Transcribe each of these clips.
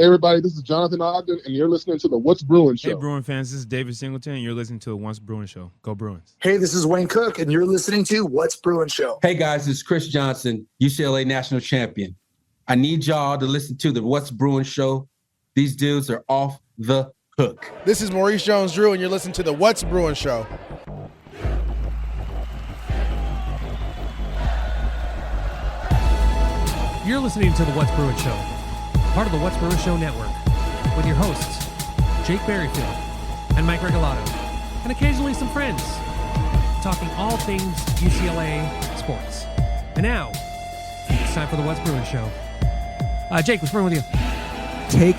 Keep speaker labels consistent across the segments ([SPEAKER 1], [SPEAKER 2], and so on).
[SPEAKER 1] Hey, everybody, this is Jonathan Ogden, and you're listening to the What's Bruin Show.
[SPEAKER 2] Hey, Bruin fans, this is David Singleton, and you're listening to the Once Bruin Show. Go Bruins.
[SPEAKER 3] Hey, this is Wayne Cook, and you're listening to What's Bruin Show.
[SPEAKER 4] Hey, guys, it's Chris Johnson, UCLA national champion. I need y'all to listen to the What's Bruin Show. These dudes are off the hook.
[SPEAKER 5] This is Maurice Jones-Drew, and you're listening to the What's Bruin Show.
[SPEAKER 6] You're listening to the What's Bruin Show, part of the What's Bruin Show network, with your hosts, Jake Berryfield and Mike Regalado, and occasionally some friends, talking all things UCLA sports. And now, it's time for the What's Bruin Show. Jake, what's brewing with you?
[SPEAKER 7] Take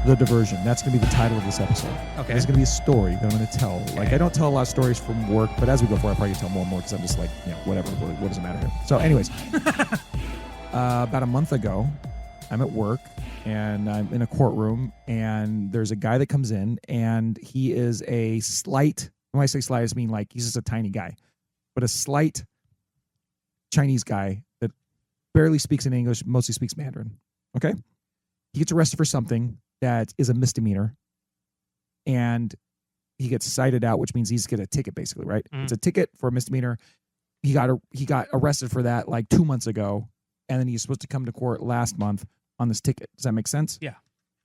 [SPEAKER 7] the diversion. That's going to be the title of this episode.
[SPEAKER 6] Okay.
[SPEAKER 7] There's going to be a story that I'm going to tell. Like, I don't tell a lot of stories from work, but as we go forward, I'll probably tell more and more because I'm just like, whatever. What does it matter here? So anyways, about a month ago, I'm at work and I'm in a courtroom and there's a guy that comes in and he is a slight, when I say slight, I just mean like he's just a tiny guy, but a slight Chinese guy that barely speaks in English, mostly speaks Mandarin. Okay? He gets arrested for something that is a misdemeanor and he gets cited out, which means he's get a ticket basically, right? It's a ticket for a misdemeanor. He got arrested for that like 2 months ago. And then he's supposed to come to court last month on this ticket. Does that make sense?
[SPEAKER 6] Yeah.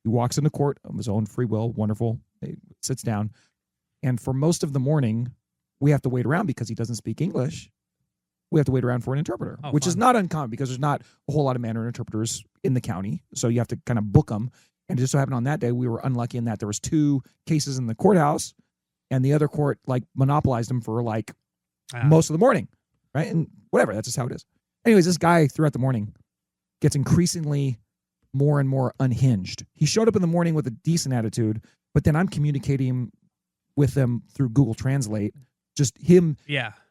[SPEAKER 7] He walks into court of his own free will. Wonderful. He sits down. And for most of the morning, we have to wait around because he doesn't speak English. We have to wait around for an interpreter, which is not uncommon because there's not a whole lot of Mandarin interpreters in the county. So you have to kind of book them. And it just so happened on that day, we were unlucky in that there was 2 cases in the courthouse and the other court like monopolized them for like most of the morning. Right. And whatever. That's just how it is. Anyways, this guy throughout the morning gets increasingly more and more unhinged. He showed up in the morning with a decent attitude, but then I'm communicating with him through Google Translate, just him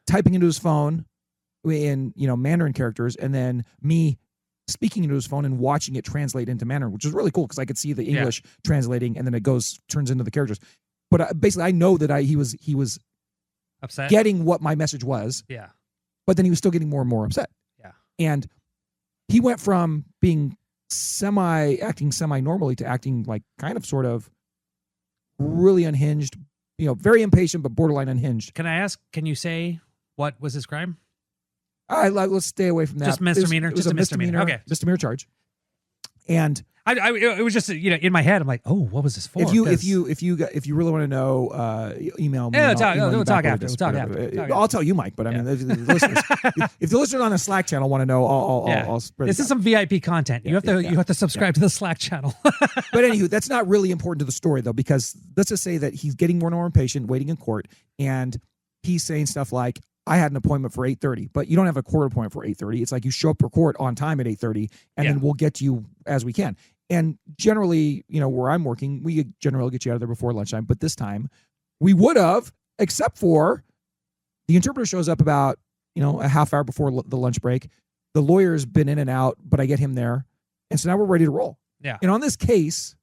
[SPEAKER 7] typing into his phone in, Mandarin characters, and then me speaking into his phone and watching it translate into Mandarin, which is really cool because I could see the English translating and then it turns into the characters. But basically, I know that he was
[SPEAKER 6] upset,
[SPEAKER 7] getting what my message was.
[SPEAKER 6] Yeah.
[SPEAKER 7] But then he was still getting more and more upset. And he went from being acting semi-normally to acting like kind of sort of really unhinged, very impatient, but borderline unhinged.
[SPEAKER 6] Can I ask, can you say what was his crime?
[SPEAKER 7] Let's stay away from that.
[SPEAKER 6] Just misdemeanor?
[SPEAKER 7] It was
[SPEAKER 6] just
[SPEAKER 7] a misdemeanor.
[SPEAKER 6] Okay.
[SPEAKER 7] Misdemeanor charge. And
[SPEAKER 6] it was just, in my head, I'm like, oh, what was this for?
[SPEAKER 7] If you really want to know, email me.
[SPEAKER 6] We'll talk after.
[SPEAKER 7] I'll tell you, Mike. But I mean, if the listeners on the Slack channel want to know, I'll spread.
[SPEAKER 6] This is some VIP content. You have to subscribe to the Slack channel.
[SPEAKER 7] But anywho, that's not really important to the story though, because let's just say that he's getting more and more impatient, waiting in court, and he's saying stuff like, I had an appointment for 8:30, but you don't have a court appointment for 8:30. It's like you show up for court on time at 8:30, and then we'll get you as we can. And generally, where I'm working, we generally get you out of there before lunchtime. But this time, we would have, except for the interpreter shows up about, a half hour before the lunch break. The lawyer's been in and out, but I get him there. And so now we're ready to roll.
[SPEAKER 6] Yeah.
[SPEAKER 7] And on this case,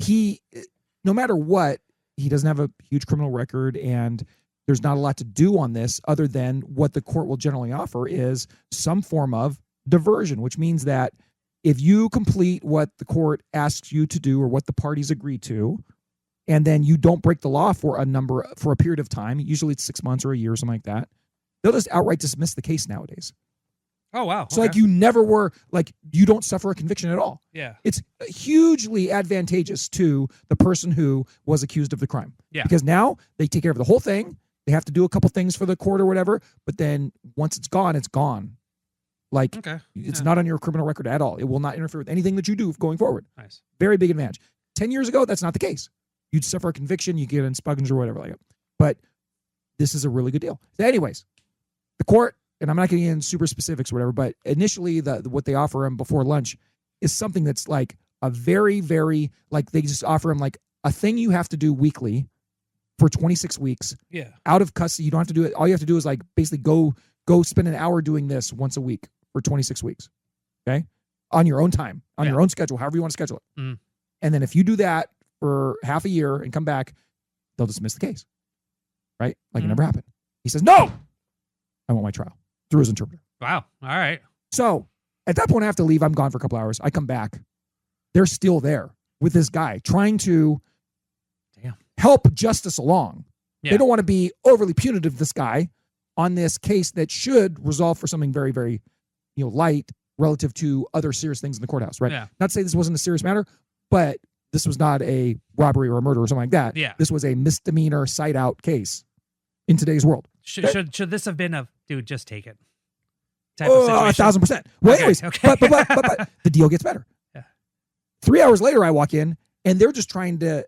[SPEAKER 7] no matter what, he doesn't have a huge criminal record, and there's not a lot to do on this other than what the court will generally offer is some form of diversion, which means that if you complete what the court asks you to do or what the parties agree to, and then you don't break the law for a period of time, usually it's 6 months or a year or something like that, they'll just outright dismiss the case nowadays.
[SPEAKER 6] Oh, wow.
[SPEAKER 7] So like you never were, like you don't suffer a conviction at all.
[SPEAKER 6] Yeah.
[SPEAKER 7] It's hugely advantageous to the person who was accused of the crime.
[SPEAKER 6] Yeah.
[SPEAKER 7] Because now they take care of the whole thing. They have to do a couple things for the court or whatever, but then once it's gone, it's gone. Like it's not on your criminal record at all. It will not interfere with anything that you do going forward.
[SPEAKER 6] Nice.
[SPEAKER 7] Very big advantage. 10 years ago, that's not the case. You'd suffer a conviction, you get expunged or whatever like that. But this is a really good deal. So anyways, the court, and I'm not getting in super specifics or whatever, but initially what they offer him before lunch is something that's like a very, very, like they just offer him like a thing you have to do weekly for 26 weeks.
[SPEAKER 6] Yeah.
[SPEAKER 7] Out of custody. You don't have to do it. All you have to do is like basically go spend an hour doing this once a week for 26 weeks. Okay. On your own time, on your own schedule, however you want to schedule it.
[SPEAKER 6] Mm.
[SPEAKER 7] And then if you do that for half a year and come back, they'll dismiss the case. Right? Like it never happened. He says, no, I want my trial through his interpreter.
[SPEAKER 6] Wow. All right.
[SPEAKER 7] So At that point, I have to leave. I'm gone for a couple hours. I come back. They're still there with this guy trying to help justice along.
[SPEAKER 6] Yeah.
[SPEAKER 7] They don't want to be overly punitive to this guy on this case that should resolve for something very, very, light relative to other serious things in the courthouse, right?
[SPEAKER 6] Yeah.
[SPEAKER 7] Not to say this wasn't a serious matter, but this was not a robbery or a murder or something like that.
[SPEAKER 6] Yeah.
[SPEAKER 7] This was a misdemeanor cite out case in today's world.
[SPEAKER 6] Should this have been a dude? Just take it. Type of
[SPEAKER 7] Oh,
[SPEAKER 6] situation?
[SPEAKER 7] 1,000%. Well,
[SPEAKER 6] Okay,
[SPEAKER 7] anyways,
[SPEAKER 6] okay.
[SPEAKER 7] but the deal gets better.
[SPEAKER 6] Yeah.
[SPEAKER 7] 3 hours later, I walk in and they're just trying to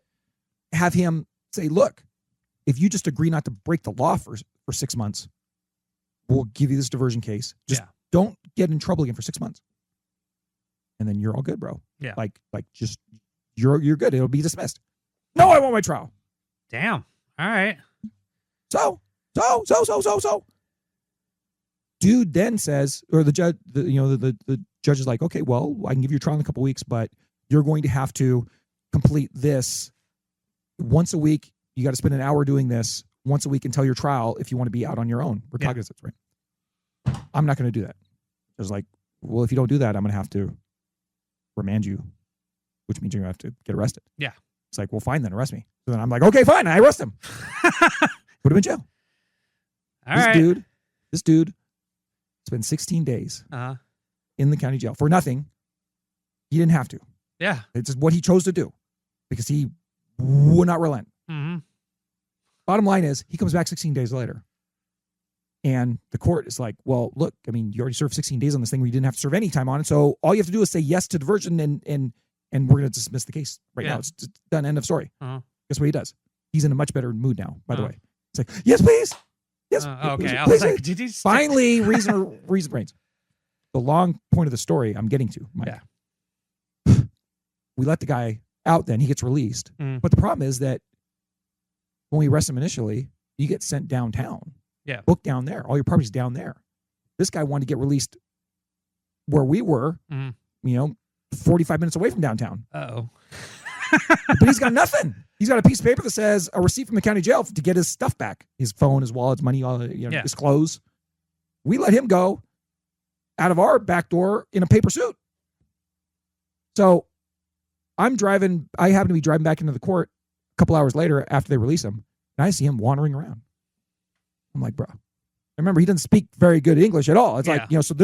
[SPEAKER 7] have him say, look, if you just agree not to break the law for 6 months, we'll give you this diversion case. Just don't get in trouble again for 6 months. And then you're all good, bro.
[SPEAKER 6] Yeah.
[SPEAKER 7] Like just you're good. It'll be dismissed. No, I want my trial.
[SPEAKER 6] Damn. All right.
[SPEAKER 7] So. Dude then says, or the judge, the judge is like, okay, well, I can give you a trial in a couple weeks, but you're going to have to complete this once a week. You got to spend an hour doing this once a week until your trial if you want to be out on your own. Recognizance, right? I'm not going to do that. I was like, well, if you don't do that, I'm going to have to remand you, which means you're going to have to get arrested.
[SPEAKER 6] Yeah.
[SPEAKER 7] It's like, well, fine, then arrest me. So then I'm like, okay, fine, I arrest him. Put him in jail. This dude spent 16 days in the county jail for nothing. He didn't have to.
[SPEAKER 6] Yeah.
[SPEAKER 7] It's just what he chose to do because he would not relent.
[SPEAKER 6] Mm-hmm.
[SPEAKER 7] Bottom line is he comes back 16 days later. And the court is like, well, look, I mean, you already served 16 days on this thing where you didn't have to serve any time on it. So all you have to do is say yes to diversion and we're going to dismiss the case right now. It's just done. End of story. Guess what he does? He's in a much better mood now, by the way. It's like, yes, please. Yes.
[SPEAKER 6] Okay.
[SPEAKER 7] Please,
[SPEAKER 6] I was
[SPEAKER 7] please.
[SPEAKER 6] like, did he
[SPEAKER 7] Finally, reason brains. The long point of the story I'm getting to, Mike.
[SPEAKER 6] Yeah.
[SPEAKER 7] We let the guy out then. He gets released. But the problem is that when we arrest him initially, you get sent downtown.
[SPEAKER 6] Yeah.
[SPEAKER 7] Booked down there. All your property's down there. This guy wanted to get released where we were, 45 minutes away from downtown.
[SPEAKER 6] Uh-oh.
[SPEAKER 7] But he's got nothing. He's got a piece of paper that says a receipt from the county jail to get his stuff back. His phone, his wallet, his money, his clothes. We let him go out of our back door in a paper suit. So I happen to be driving back into the court a couple hours later after they release him, and I see him wandering around. I'm like, bro. Remember, he doesn't speak very good English at all. It's like, so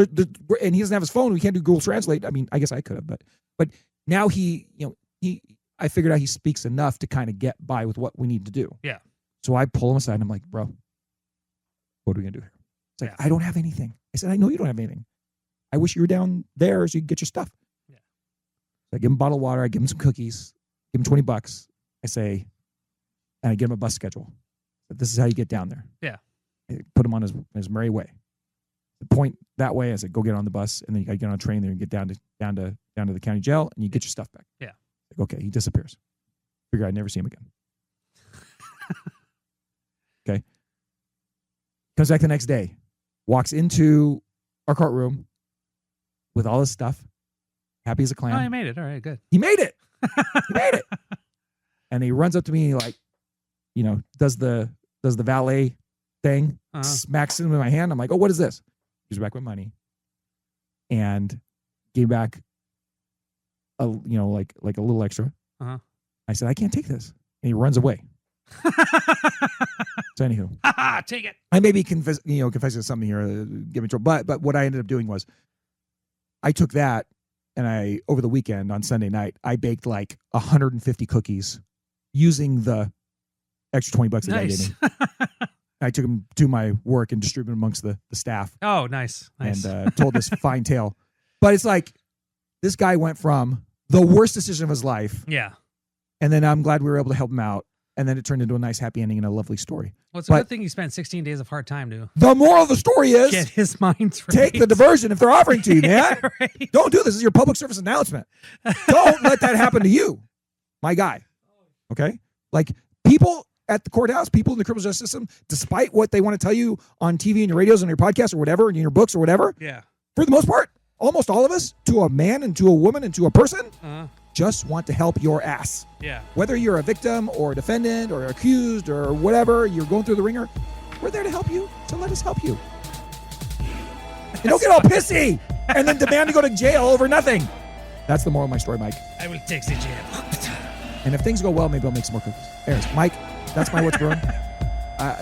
[SPEAKER 7] and he doesn't have his phone. We can't do Google Translate. I mean, I guess I could have, but now I figured out he speaks enough to kind of get by with what we need to do.
[SPEAKER 6] Yeah.
[SPEAKER 7] So I pull him aside and I'm like, bro, what are we going to do here? It's like, I don't have anything. I said, I know you don't have anything. I wish you were down there so you could get your stuff. Yeah. So I give him a bottle of water. I give him some cookies, give him $20. I say, and I give him a bus schedule. But this is how you get down there.
[SPEAKER 6] Yeah.
[SPEAKER 7] I put him on his merry way. The point that way, I said, go get on the bus, and then you got to get on a train there and get down to the county jail, and you get your stuff back.
[SPEAKER 6] Yeah.
[SPEAKER 7] Like, okay, he disappears. Figure I'd never see him again. Okay. Comes back the next day, walks into our courtroom with all his stuff, happy as a clam.
[SPEAKER 6] Oh, he made it. All right, good.
[SPEAKER 7] He made it. He made it. And he runs up to me like, does the valet thing, smacks him in my hand. I'm like, oh, what is this? He's back with money. And gave back a little extra. I said, I can't take this. And he runs away. So anywho.
[SPEAKER 6] Take it.
[SPEAKER 7] I may be confessing something here, give me trouble. But what I ended up doing was I took that and over the weekend on Sunday night, I baked like 150 cookies using the extra $20 that I gave me. I took them to my work and distributed them amongst the staff.
[SPEAKER 6] Oh, nice.
[SPEAKER 7] And told this fine tale. But it's like, this guy went from the worst decision of his life.
[SPEAKER 6] Yeah.
[SPEAKER 7] And then I'm glad we were able to help him out. And then it turned into a nice happy ending and a lovely story.
[SPEAKER 6] Well, it's a good thing you spent 16 days of hard time to.
[SPEAKER 7] The moral of the story is
[SPEAKER 6] get his mind right.
[SPEAKER 7] Take the diversion if they're offering to you, man.
[SPEAKER 6] Right.
[SPEAKER 7] Don't do this. This is your public service announcement. Don't let that happen to you, my guy. Okay? Like, people at the courthouse, people in the criminal justice system, despite what they want to tell you on TV and your radios and your podcasts or whatever, and in your books or whatever, for the most part, almost all of us, to a man and to a woman and to a person, just want to help your ass.
[SPEAKER 6] Yeah.
[SPEAKER 7] Whether you're a victim or a defendant or accused or whatever, you're going through the ringer, we're there to help you, so let us help you. And don't get all pissy. and then demand to go to jail over nothing. That's the moral of my story, Mike.
[SPEAKER 6] I will take the jail.
[SPEAKER 7] And if things go well, maybe I'll make some more cookies. Anyways, Mike, that's my what's brewing.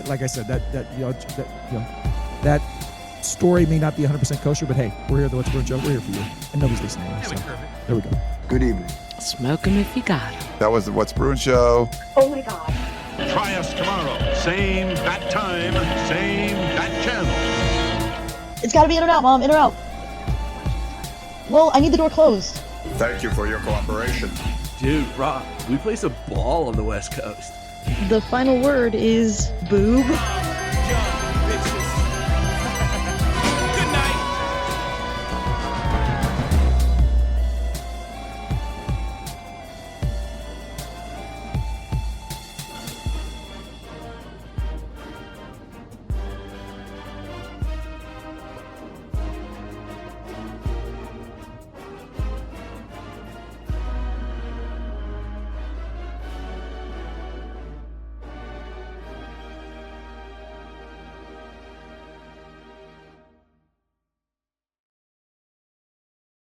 [SPEAKER 7] Like I said, that story may not be 100% kosher, but hey, we're here at the What's Brewing Show. We're here for you, and nobody's listening. So there we go.
[SPEAKER 8] Good evening.
[SPEAKER 9] Smoke 'em if you got 'em.
[SPEAKER 8] That was the What's Brewing Show.
[SPEAKER 10] Oh my God.
[SPEAKER 11] Try us tomorrow. Same bat time, same bat channel.
[SPEAKER 10] It's gotta be in or out, Mom. In or out. Well, I need the door closed.
[SPEAKER 8] Thank you for your cooperation.
[SPEAKER 12] Dude, Rock, we play some ball on the West Coast.
[SPEAKER 10] The final word is boob.